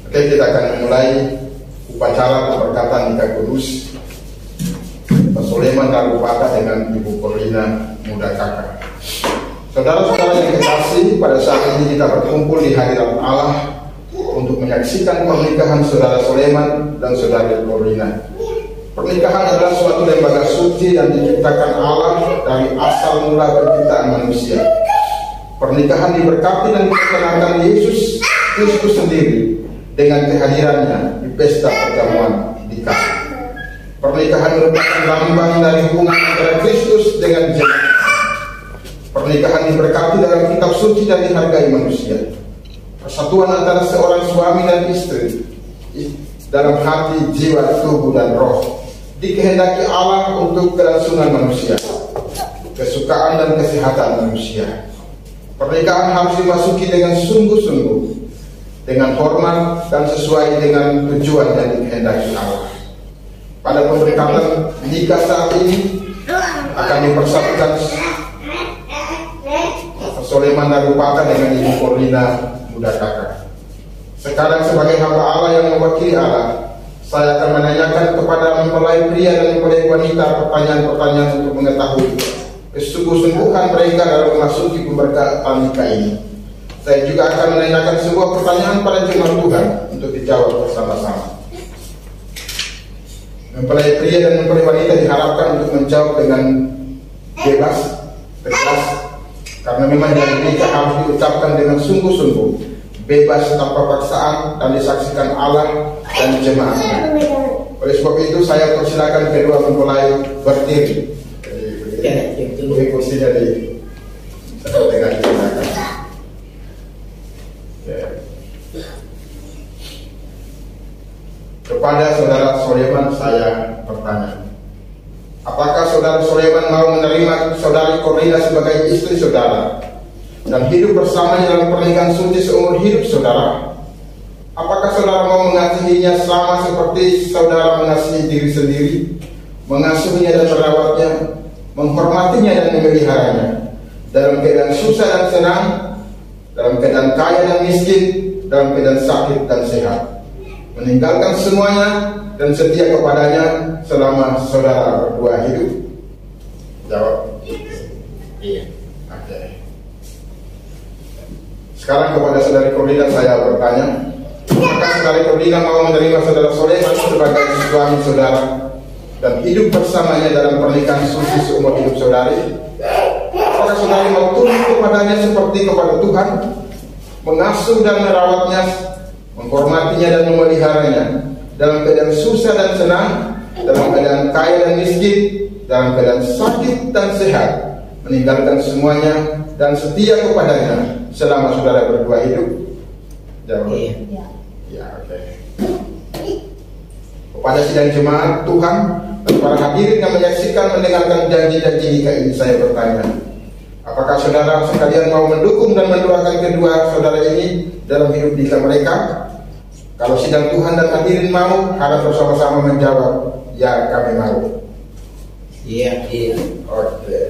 Oke, kita akan memulai upacara pemberkatan nikah kudus Pak Soleman Darupata dengan Ibu Corlina Muda Kakak. Saudara-saudara yang dikasihi, pada saat ini kita berkumpul di hadirat Allah untuk menyaksikan pernikahan Saudara Soleman dan Saudari Corlina. Pernikahan adalah suatu lembaga suci dan diciptakan Allah dari asal mula penciptaan manusia. Pernikahan diberkati dan diperkenalkan Yesus Kristus sendiri dengan kehadirannya di pesta perjamuan di Kana. Pernikahan merupakan lambang dari hubungan antara Kristus dengan jemaat. Pernikahan diberkati dalam kitab suci dan dihargai manusia. Persatuan antara seorang suami dan istri dalam hati, jiwa, tubuh, dan roh dikehendaki Allah untuk kelangsungan manusia, kesukaan dan kesehatan manusia. Pernikahan harus dimasuki dengan sungguh-sungguh, dengan hormat dan sesuai dengan tujuan yang dikehendaki Allah. Pada pemberkatan nikah saat ini akan dipersatukan Soleman Darupata dengan Ibu Corlina Muda Kakak. Sekarang sebagai hamba Allah yang mewakili Allah, saya akan menanyakan kepada mempelai pria dan mempelai wanita pertanyaan-pertanyaan untuk mengetahui kesungguh-sungguhan mereka dalam memasuki pemberkatan nikah ini. Saya juga akan menanyakan sebuah pertanyaan pada jemaat Tuhan untuk dijawab bersama-sama. Mempelai pria dan mempelai wanita diharapkan untuk menjawab dengan bebas, tegas, karena memang dari nikah harus diucapkan dengan sungguh-sungguh, bebas tanpa paksaan dan disaksikan Allah dan jemaatnya. Oleh sebab itu saya persilakan kedua mempelai berdiri. Jadi kursi dari dengan digunakan. Kepada Saudara Soleman saya bertanya, apakah Saudara Soleman mau menerima Saudari Corlina sebagai istri saudara dan hidup bersamanya dalam pernikahan suci seumur hidup saudara? Apakah saudara mau mengasihinya sama seperti saudara mengasihi diri sendiri, mengasuhnya dan merawatnya, menghormatinya dan memeliharanya, dalam keadaan susah dan senang, dalam keadaan kaya dan miskin, dalam keadaan sakit dan sehat, meninggalkan semuanya dan setia kepadanya selama saudara berdua hidup? Jawab. Iya. Oke. Sekarang kepada Saudari Corlina saya bertanya, apakah Saudari Corlina mau menerima Saudara Soleman sebagai suami saudara dan hidup bersamanya dalam pernikahan suci seumur hidup saudari? Apakah saudari mau tunduk kepadanya seperti kepada Tuhan, mengasuh dan merawatnya, menghormatinya dan memeliharanya, dalam keadaan susah dan senang, dalam keadaan kaya dan miskin, dalam keadaan sakit dan sehat, meninggalkan semuanya dan setia kepadanya selama saudara berdua hidup? Jawab. Iya. Ya, oke. Kepada sidang jemaat Tuhan dan para hadirin yang menyaksikan mendengarkan janji-janji nikah ini, saya bertanya, apakah saudara sekalian mau mendukung dan mendoakan kedua saudara ini dalam hidup nikah mereka? Kalau sidang Tuhan dan hadirin mau, harap bersama-sama menjawab, ya kami mau. Iya. Oke.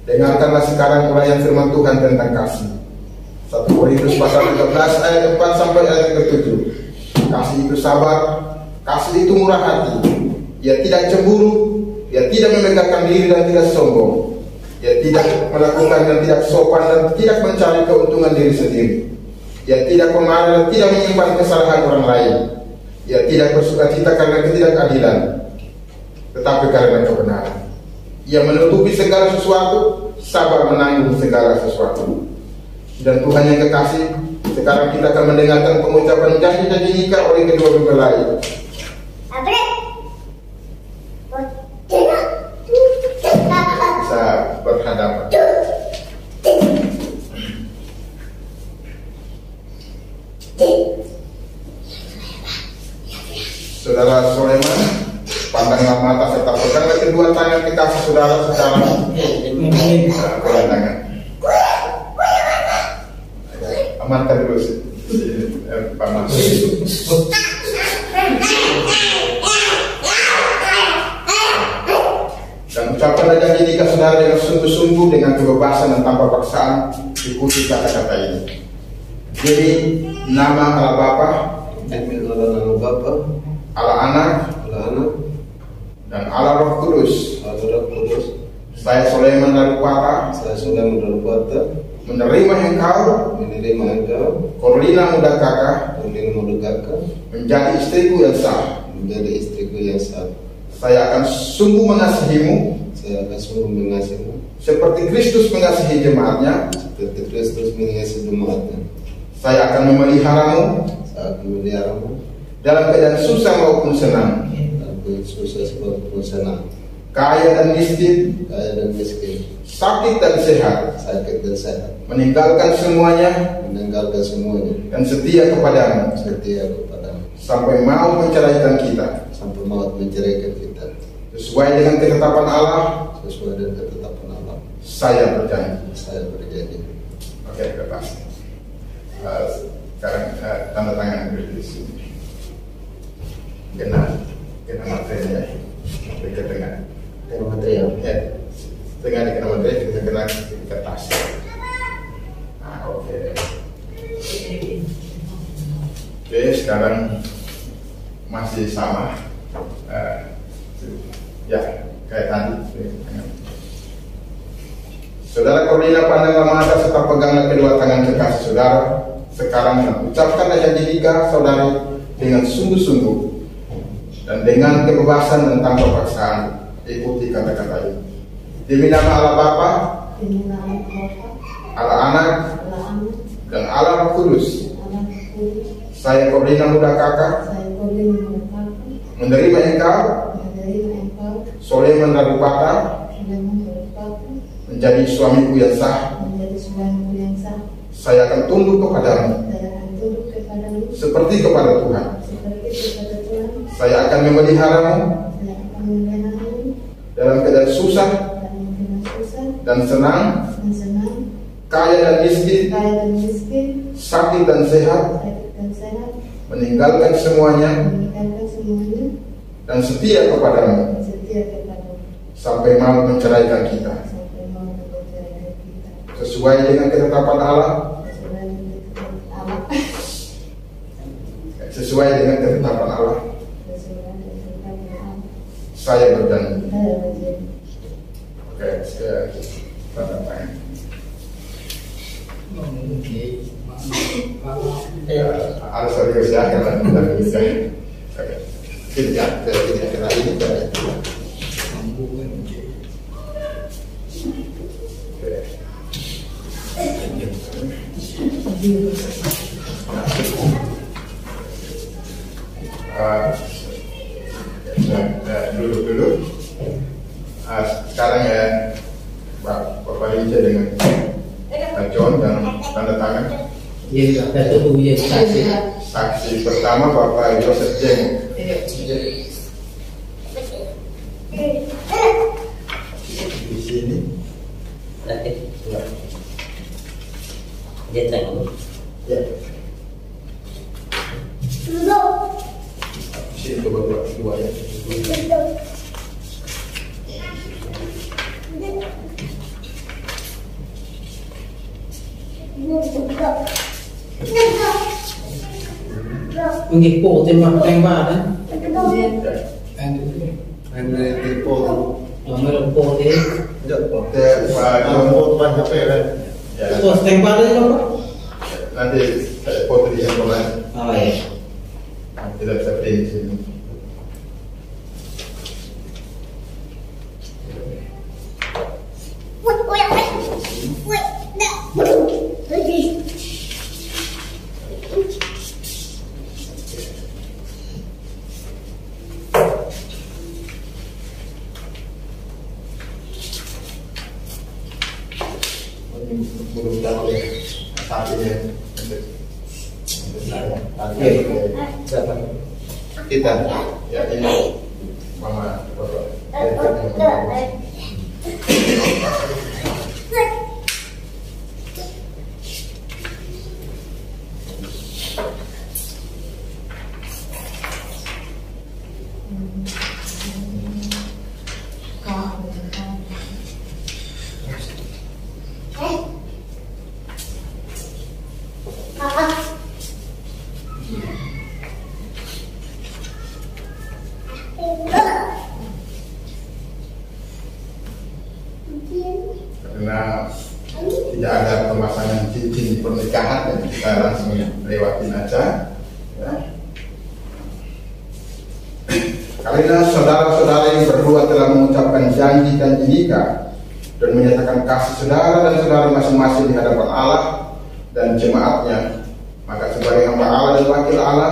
Dengarkanlah sekarang uraian firman Tuhan tentang kasih. 1 Korintus pasal 13 ayat 4 sampai ayat ke-7. Kasih itu sabar, kasih itu murah hati. Ia tidak cemburu, ia tidak memegahkan diri dan tidak sombong. Ia tidak melakukan dan tidak sopan dan tidak mencari keuntungan diri sendiri. Ia tidak pemarah dan tidak menyimpan kesalahan orang lain. Ia tidak bersukacita karena ketidakadilan, tetapi karena kebenaran. Ia menutupi segala sesuatu, sabar menanggung segala sesuatu. Dan Tuhan yang kekasih, sekarang kita akan mendengarkan pengucapan janji-janji nikah oleh kedua mempelai. Bisa berhadapan. Saudara Soleman, pandanglah mata serta peganglah kedua tangan kekasih saudara secara pegang tangan. Amankan dulu panas. Dan ucapkanlah janji nikah saudara dengan sungguh-sungguh, dengan kebebasan dan tanpa paksaan. Ikuti kata-kata ini. Jadi nama Allah Bapa, demi Allah Bapa, Allah Anak, dan Allah Roh Kudus. Saya Sulaiman Darupata, menerima engkau, Corlina Muda Kakak, menjadi istriku yang sah. Saya akan sungguh mengasihimu, seperti Kristus mengasihi jemaatnya. Saya akan memeliharamu dalam keadaan susah maupun senang, kaya dan miskin, sakit dan sehat, meninggalkan semuanya dan setia kepadamu, sampai mau menceraikan kita, sesuai dengan ketetapan Allah. Saya berjanji. Oke, lepas. Sekarang tanda tangan di sini. Kena materialnya. Ke tengah. Kena material. Ya. Tengah kena material, kita kena kertas. Oke. Oke, sekarang masih sama. Ya, kayak tadi. Saudara Corlina pandanglah mata serta peganglah kedua tangan kekasih saudara. Sekarang ucapkanlah janji nikah saudari dengan sungguh-sungguh dan dengan kebebasan dan tanpa paksaan. Ikuti kata-kata ini. Demi nama Allah Bapa, Allah Anak, dan Allah Roh Kudus. Saya Corlina Muda Kakak, menerima engkau, Sulaiman Darupata, menjadi suamiku yang sah. Saya akan tunduk kepadamu seperti kepada Tuhan. Saya akan memeliharamu dalam keadaan susah dan senang, kaya dan miskin, sakit dan sehat, meninggalkan semuanya dan setia kepadamu sampai mau menceraikan kita, sesuai dengan ketetapan Allah. Sesuai dengan ketetapan Allah. Saya berjanji. Oke, tanda tangan. Harus serius ya, karena kita bisa. Oke, tidak kena ini. Dulu. Sekarang ya, Bapak Rinca dengan John dan tanda tangan. Saksi pertama Bapak Joseph Jeng. Di sini. Ya. Sini coba dua ya. Nggih po tema kan. Nomor po de. Terus tempat itu apa? Nanti foto di handphone. Oh ya. Tidak bisa di sini. Belum tahu ya saatnya kita ya ini mama bapak. kita langsung lewatin aja. Ya. Karena saudara-saudara yang berdua telah mengucapkan janji-janji nikah dan menyatakan kasih saudara dan saudara masing-masing di hadapan Allah dan jemaatnya, maka sebagai hamba Allah dan wakil Allah,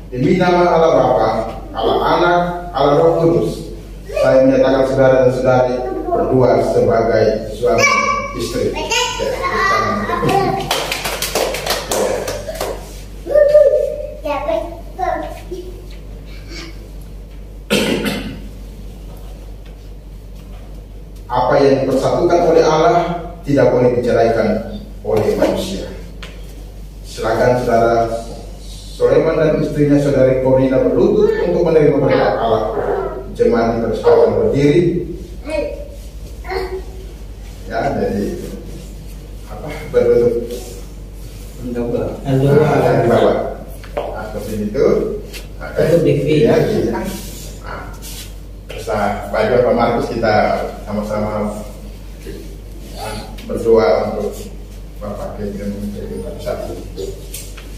demi nama Allah Bapa, Allah Anak, Allah Roh Kudus, saya menyatakan saudara dan saudari berdua sebagai suami istri. Apa yang dipersatukan oleh Allah tidak boleh diceraikan oleh manusia. Silakan saudara Sulaiman dan istrinya saudari Corina berlutut untuk menerima berkat Allah. Jemaat dipersilakan berdiri. Ya, jadi apa berlutut? Dari bawah. Nah, seperti itu. Ya, ya. Nah, Pak Markus kita sama-sama berdoa untuk Bapak Kevin menjadi satu.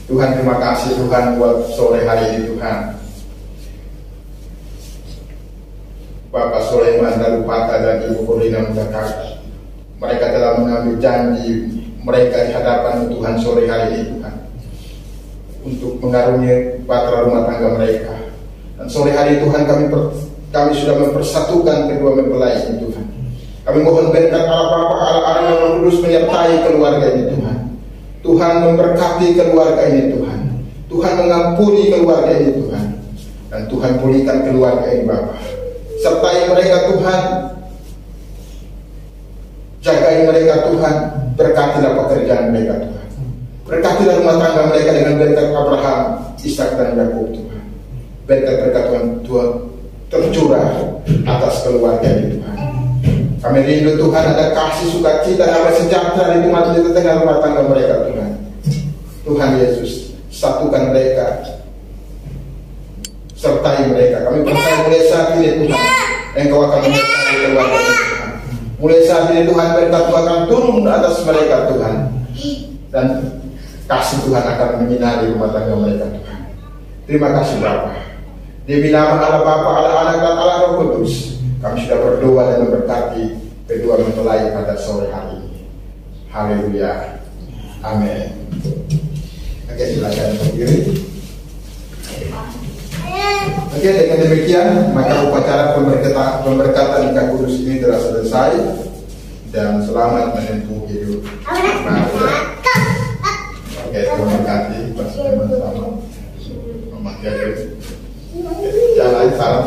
Tuhan, terima kasih Tuhan buat sore hari ini Tuhan. Bapak Sulaiman Darupata dan Ibu Corina Mudakaka, mereka telah mengambil janji mereka di hadapan Tuhan sore hari ini Tuhan, untuk mengaruniai bahtera rumah tangga mereka. Dan sore hari Tuhan kami sudah mempersatukan kedua mempelai ini Tuhan. Kami mohon berkat Allah Bapa, Allah Anak, dan Roh Kudus menyertai keluarga ini Tuhan. Tuhan memberkati keluarga ini Tuhan. Tuhan mengampuni keluarga ini Tuhan. Dan Tuhan pulihkan keluarga ini Bapa. Sertai mereka Tuhan. Jagai mereka Tuhan. Berkatilah pekerjaan mereka Tuhan. Berkatilah rumah tangga mereka dengan berkat Abraham, Ishak dan Yakub Tuhan. Berkat Tuhan tercurah atas keluarga ini Tuhan. Kami rindu Tuhan ada kasih, sukacita, damai sejahtera di tengah rumah tangga mereka Tuhan. Tuhan Yesus, satukan mereka, sertai mereka. Kami percaya mulai saat ini Tuhan, Engkau akan menyertai keluarga ini Tuhan. Mulai saat ini Tuhan, berkat Tuhan akan turun atas mereka Tuhan, dan kasih Tuhan akan menyinari rumah tangga mereka Tuhan. Terima kasih Bapa. Demi nama Allah Bapa, Allah Anak, dan Allah Roh Kudus, kami sudah berdoa dan memberkati kedua mempelai pada sore hari ini. Haleluya. Amin. Oke, silakan berdiri. Oke, dengan demikian maka upacara pemberkatan nikah kudus ini telah selesai, dan selamat menempuh hidup. Oke, terima kasih. Sama-sama. Jalan salam.